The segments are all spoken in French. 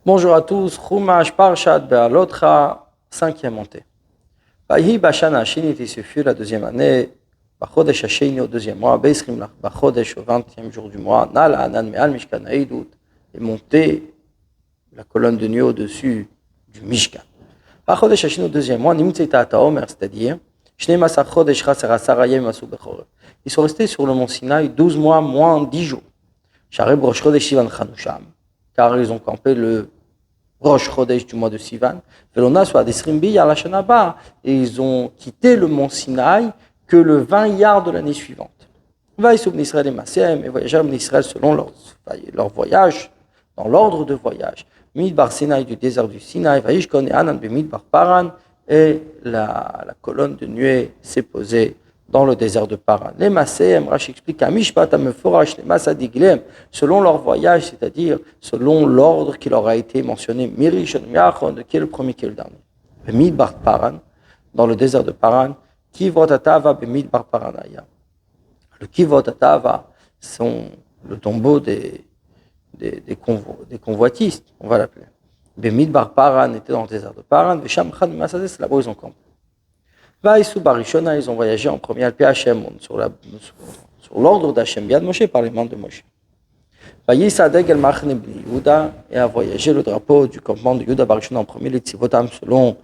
Bonjour à tous, Chumash Parshat Be'alotra, cinquième montée. Vahi Bashana Hashinit, ce fut la deuxième année, Bachodesh Hasheni au deuxième mois, Beisrim Lach Bachodesh au 20e jour du mois, Nal Anan Me'al Mishkan Haïdout, est montée la colonne de nuée au-dessus du Mishkan. Bachodesh Hasheni au deuxième mois, Nimtzeta Ataomer, c'est-à-dire, Shnei Masar Chodesh Chasera Sarayem Masu Bechorem. Ils sont restés sur le mont Sinaï 12 mois moins 10 jours. Shareb Rosh Chodesh Sivan Chanusham, car ils ont campé le Rosh Chodesh du mois de Sivan, Velona soit des Srimbi à la Shanaba, et ils ont quitté le mont Sinaï que le 20 yard de l'année suivante. Va Issoub Nisraël et Masem, et voyageurs d'Israël selon leur voyage, dans l'ordre de voyage. Midbar Sinaï du désert du Sinaï, Vaishkon et Anan Midbar Paran, et la colonne de nuée s'est posée dans le désert de Paran. Les Masem, Rashi explique, selon leur voyage, c'est-à-dire selon l'ordre qui leur a été mentionné, Mirish, qui est le premier, qui est le dernier. Midbar Paran, dans le désert de Paran, Kivotatava, Midbar Paranaya. Le Kivotatava sont le tombeau des convoitistes, on va l'appeler. Midbar Paran était dans le désert de Paran, Vesham Khan Masazé, c'est là-bas où ils ont campé. Vaïsou Barishona, ils ont voyagé en premier Alpi Hachem, sur l'ordre d'Hachem, Biad Moshe, par les mains de Moshe. Vaïsadeg el Machne Bni Yehuda, et a voyagé le drapeau du campement de Yehuda Barishona en premier, les Tzivotam selon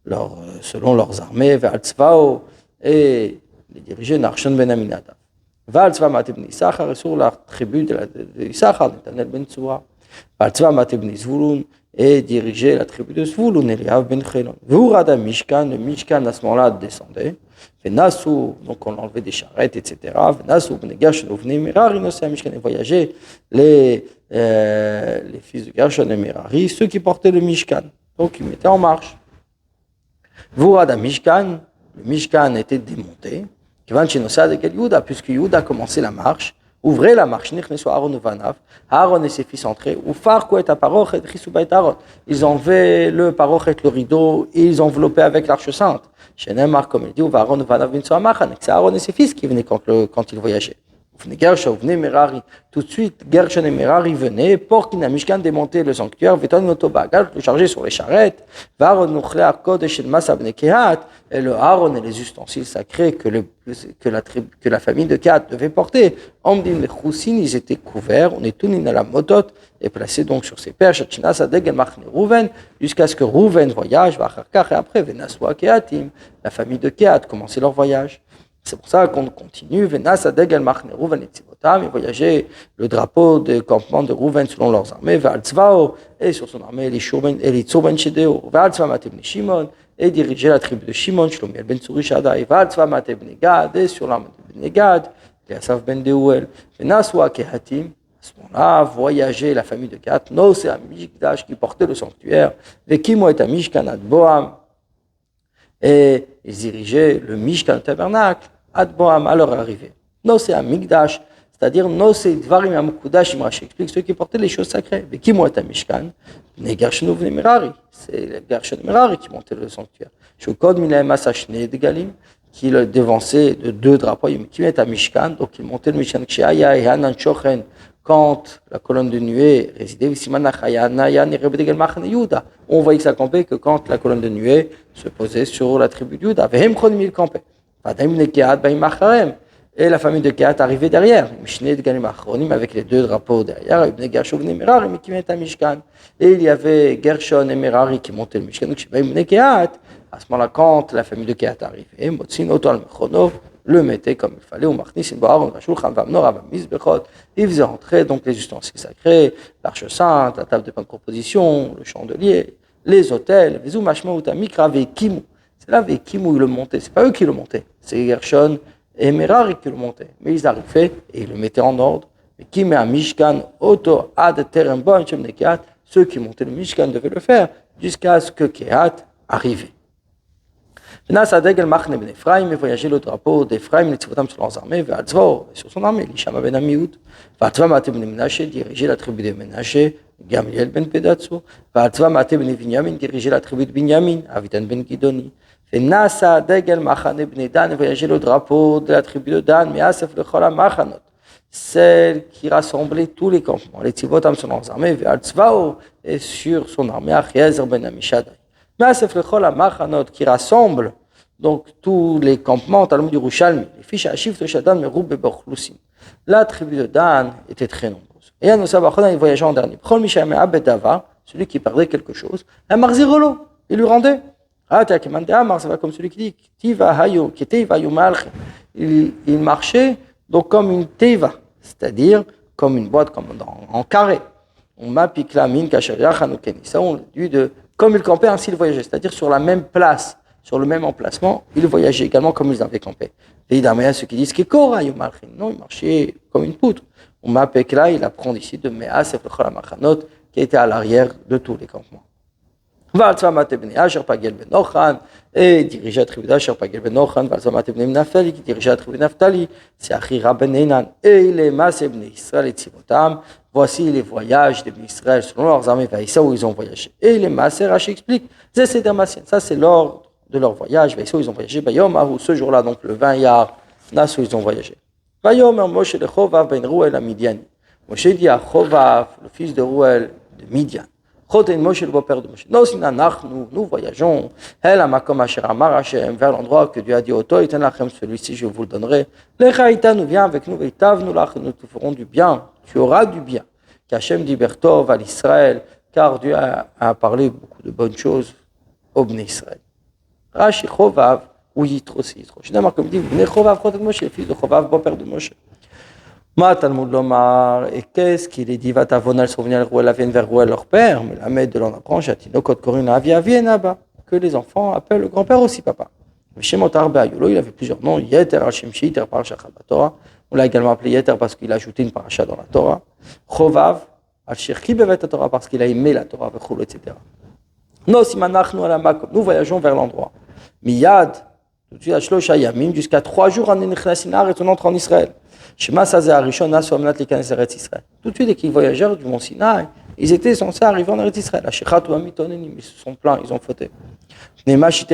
leurs armées, Ve'al Tzvao, et les dirigeants Narshon ben Aminadav. Ve'al Tzva Mate Bni Issachar, et sur la tribu de Issachar, Netanel ben Tzua. Ve'al Tzva Mate Bni Zvulun, et dirigeait la tribu de Zvulun, Eliav ben Chelon. Ve'urada Mishkan, le Mishkan à ce moment-là descendait. Ve'nasu, donc on enlevait des charrettes, etc. Ve'nasu, Bnei Gershon, Bnei Merari, Nosei Mishkan, et voyageaient les fils de Gershon et Merari, ceux qui portaient le Mishkan. Donc ils mettaient en marche. Ve'urada Mishkan, le Mishkan était démonté. Puisque Yehuda a commencé la marche, ouvrez la marche, Aaron et ses fils entraient, ils enlevaient le parochet, le rideau, et ils enveloppaient avec l'arche sainte. Chez Neymar, comme il dit, c'est Aaron et ses fils qui venaient quand ils voyageaient. Tout de suite, Gershon et Merari venaient, portent la Mishkan, démonter le sanctuaire, le charger sur les charrettes, et le Aaron et les ustensiles sacrés que la famille de Kehat devait porter. Les choussines, ils étaient couverts, on est tous à la motot, et placés donc sur ses perches, jusqu'à ce que Rouven voyage, et après, la famille de Kehat commençait leur voyage. C'est pour ça qu'on continue. Ils voyageaient le drapeau de campement de Rouven selon leurs armées, et sur son armée, Elitzur ben Shedeo, et dirigeait la tribu de Shimon, Shlomiel ben Tsurishada, et Gad, et sur l'armée de Ben Gad, Eliasaf ben Deuel, Venaswa Kehatim, à ce moment-là, voyageait la famille de Kehat, Nosé Amishkdash, qui portait le sanctuaire, Vekimo et Amishkan ad Boam, et ils dirigeaient le Mishkan tabernacle ad Boam à leur arrivée. Nosé Amigdash, c'est-à-dire Nosé Dvarim Amukudash, Rashi explique ceux qui portaient les choses sacrées. Vekimo et Amishkan, Bnei Gershon Bnei Merari, c'est les Gershon et Merari qui montaient le sanctuaire. Shukod Minahem Asashne de Galim, qui le devançait de 2 drapeaux, qui met à Mishkan, donc ils montaient le Mishkan Ksheaya et Hanan Shochen, quand la colonne de nuée résidait, on voyait que ça campait que quand la colonne de nuée se posait sur la tribu de Yuda. Et la famille de Kehat arrivait derrière, avec les 2 drapeaux derrière, et il y avait Gershon et Merari qui montaient le Mishkan. À ce moment-là, quand la famille de Kehat arrivait, le mettait comme il fallait, il faisait entrer donc les ustensiles sacrés, l'arche sainte, la table de pain de proposition, le chandelier, les autels, c'est là Vekimu ils le montaient, c'est pas eux qui le montaient, c'est Gershon et Merari qui le montaient, mais ils arrivaient et ils le mettaient en ordre. Ceux qui montaient le Mishkan devaient le faire jusqu'à ce que Kehat arrivait. Et voyageait le drapeau d'Ephraim, les Tzivotam sur leurs armées, et sur son armée, Lishama ben Amioud, dirigeait la tribu de Menaché, Gamliel ben Pedatsur, dirigeait la tribu de Binyamin, Avidan ben Gidoni, voyageait le drapeau de la tribu de Dan, mais Asaf le Chola Machanot, celle qui rassemblait tous les campements, les Tzivotam sur leurs armées, et sur son armée, Achiezer ben Amishadai. Maasef lechol hamachanot, qui rassemble donc tous les campements, Talmud Yerushalmi, les fiches à Shivt Shadan Meroub Bechlusim. La tribu de Dan était très nombreuse. Et Anosa Bachona, il voyageait en dernier. Prol Mishameh Abedava, celui qui perdait quelque chose, un marzirolo, il lui rendait. Ah, t'as commandé Amar, ça va comme celui qui dit, Tiva Hayo, qui était Iva Yumalchi. Il marchait donc comme une teva, c'est-à-dire comme une boîte comme en carré. On m'a piqué la mine, ça on dit de comme il campait, ainsi il voyageait, c'est-à-dire sur la même place, sur le même emplacement, il voyageait également comme ils avaient campé. Évidemment, il y a ceux qui disent que Kora Yumalchi, non, il marchait comme une poutre. On m'a piqué là, il apprend ici de Meas et Machanot, qui était à l'arrière de tous les campements. Et dirigeait la tribu d'Asher Pagel Ben Ochan, Valzamat Ibn Naphtali, qui dirigeait la tribu de Naphtali, c'est Achira Ben Einan, et les Maaseh Ben Israël et Tzivotam. Voici les voyages des Israël selon leurs armées, Vaïssa où ils ont voyagé. Et les Maaseh, Rashi explique, c'est Damasien, ça c'est l'ordre de leur voyage, Vaïssa où ils ont voyagé, Bayom Ahu, ce jour-là, donc le 20 Yar, Nas où ils ont voyagé. Bayom Moshe de Chovav Ben Ruel à Midiani. Moshe dit à Chovav, le fils de Ruel de Midian. Moshe, le beau-père de Moshe. Nous voyageons. Vers l'endroit que Dieu a dit au Toi, celui-ci je vous le donnerai. Nous viens avec nous, nous te ferons du bien. Tu auras du bien. Qu'Hachem dit Bertov à l'Israël, car Dieu a parlé beaucoup de bonnes choses au Bnei Israël. Rashi Chovav, ou Yitro, c'est Yitro. Je n'ai comme dit, Bnei Chovav, Moshe, le fils de Chovav, beau-père de Moshe. Ma Talmud Lomar, et qu'est-ce qu'il est dit, Vatavonal, souvenir Rouel, la vienne vers Rouel, leur père, mais la maître de l'en apprend, Chatinokot, Korina, Avia, Vienaba, que les enfants appellent le grand-père aussi papa. Shemotar Beayulo, il avait plusieurs noms, Yeter, Hashemshi, Yeter, Parasha Torah. On l'a également appelé Yeter parce qu'il a ajouté une paracha dans la Torah. Chovav, Al-Shirki Bevet Torah, parce qu'il a aimé la Torah, etc. Nous voyageons vers l'endroit. Miyad, tout de suite, Ashlosh Hayamim, jusqu'à 3 jours en Enechnasinar, et on entre en Israël. Tout de suite, les voyageurs du mont Sinaï, ils étaient censés arriver en Eretz Israël. Ils se sont plaints, ils ont fauté. Moshe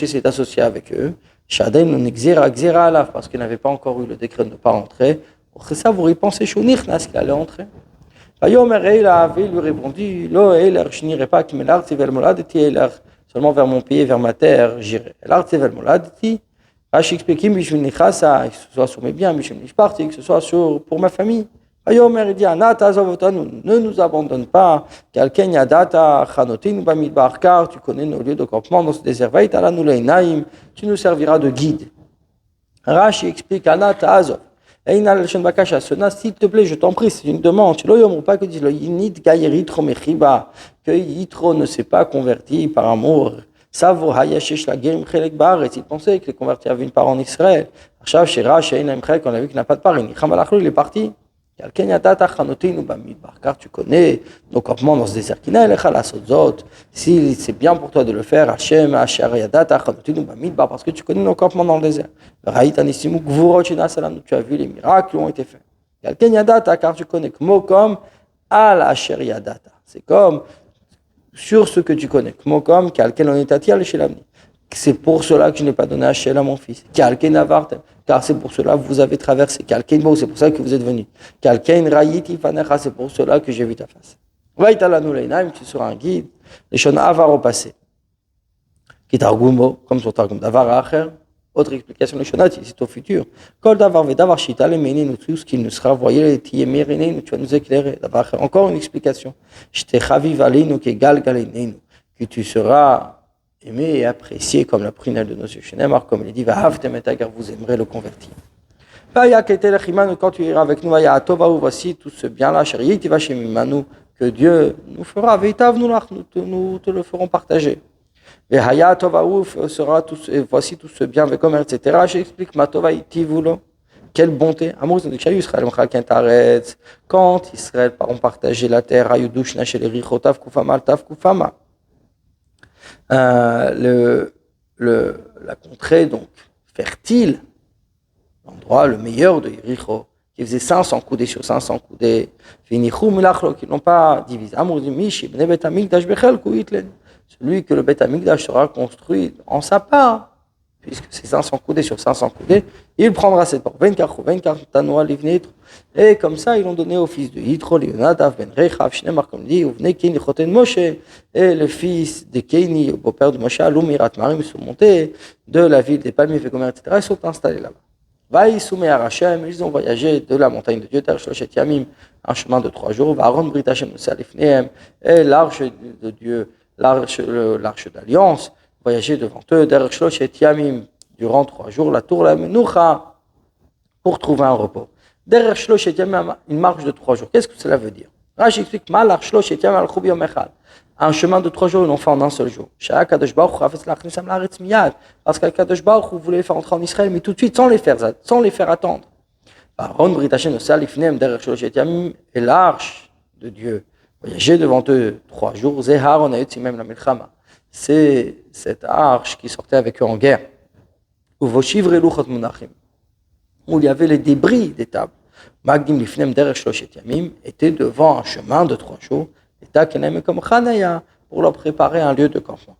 s'est associé avec eux. Parce qu'il n'avait pas encore eu le décret de ne pas rentrer. Après ça, vous repensez qu'il allait entrer. Il lui répondit, je n'irai pas, seulement vers mon pays, vers ma terre, j'irai. Rashi explique que ce soit sur mes biens, que ce soit pour ma famille. Il dit, ne nous abandonne pas, car tu connais nos lieux de campement dans ce désert. Tu nous serviras de guide. Rashi explique, s'il te plaît, je t'en prie, c'est une demande. Pas que Yitro ne s'est pas converti par amour. Il pensait que les convertis avaient une part en Israël. On a vu qu'il n'a pas de part. Il est parti. Car tu connais nos campements dans ce désert. Si c'est bien pour toi de le faire, parce que tu connais nos campements dans le désert. Tu as vu les miracles qui ont été faits. Car tu connais comme c'est comme sur ce que tu connais. C'est pour cela que je n'ai pas donné Hachel à mon fils. Car c'est pour cela que vous avez traversé. C'est pour ça que vous êtes venus. C'est pour cela que j'ai vu ta face. Tu seras un guide. Les Shon Avar au passé. Qui targumbo, comme son targum d'Avar Acher. Autre explication, les Shonati, c'est au futur. Kol Davar Vedavar Shita, les Ménines, tout ce qu'il nous sera, voyez, les Tiemérinines, tu vas nous éclairer. Encore une explication. Que tu seras aimé et apprécié comme la prunelle de nos yeux. Comme il dit, car vous aimerez le convertir. Quand tu iras avec nous, voici tout ce bien-là, que Dieu nous fera, nous te le ferons partager. Voici tout ce bien, etc. J'explique, quelle bonté. Quand Israël paront partager la terre, la contrée donc fertile, l'endroit le meilleur de Yericho, qui faisait 500 coudées sur 500 coudées, qui n'ont pas divisé. Celui que le Bet Amikdash sera construit en sa part, puisque c'est 500 coudées sur 500 coudées, il prendra cette porte. 24 tanoa livnitr. Et comme ça, ils l'ont donné au fils de Yitro, Yonadav, Ben Rechav, Shnemar, comme dit, Uvne Kéni, Choten Moshe, et le fils de Kéni, le beau-père de Moshe, Alumirat Marim, sont montés de la ville des palmiers, Vegomer, etc., ils sont installés là-bas. Vaï Soumé Arachem, ils ont voyagé de la montagne de Dieu, Tershoshet Yamim, un chemin de 3 jours, Varon Brit Hashem, Salifneem, et l'arche de Dieu, l'arche d'alliance, voyager devant eux, Derech Shloshet Yamim, durant 3 jours, la tour la Menoucha, pour trouver un repos. Derech Shloshet Yamim, une marche de 3 jours. Qu'est-ce que cela veut dire? Rashi explique, Malach Shloshet Yamim al Chub Yom Echad. Un chemin de 3 jours, ils l'ont fait en un seul jour. Parce qu'Akadosh Baruch Hu voulait les faire entrer en Israël, mais tout de suite, sans les faire attendre. Aaron Brit Hashem Salifnem Derech Shloshet Yamim, et l'arche de Dieu, voyager devant eux 3 jours, Zeharon Ayutzimem la Milchama. C'est cette arche qui sortait avec eux en guerre. Où il y avait les débris des tables. Magdim Lifnem Derech Shloshet Yamim était devant un chemin de 3 jours. Et Takenem comme Chanaya pour leur préparer un lieu de campement.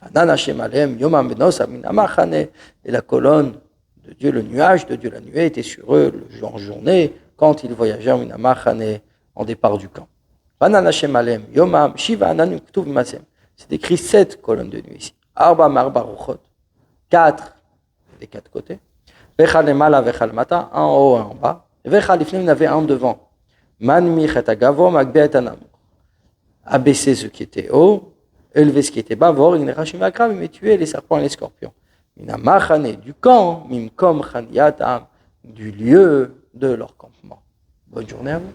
Et la colonne de Dieu, le nuage de Dieu, la nuée était sur eux en journée quand ils voyageaient en départ du camp. C'est écrit 7 colonnes de nuit ici. 4 des 4 côtés. Un en haut, un en bas. Il y en avait un devant. Abaisser ce qui était haut, élever ce qui était bas, mais tuer les serpents et les scorpions. Du camp, du lieu de leur campement. Bonne journée à vous.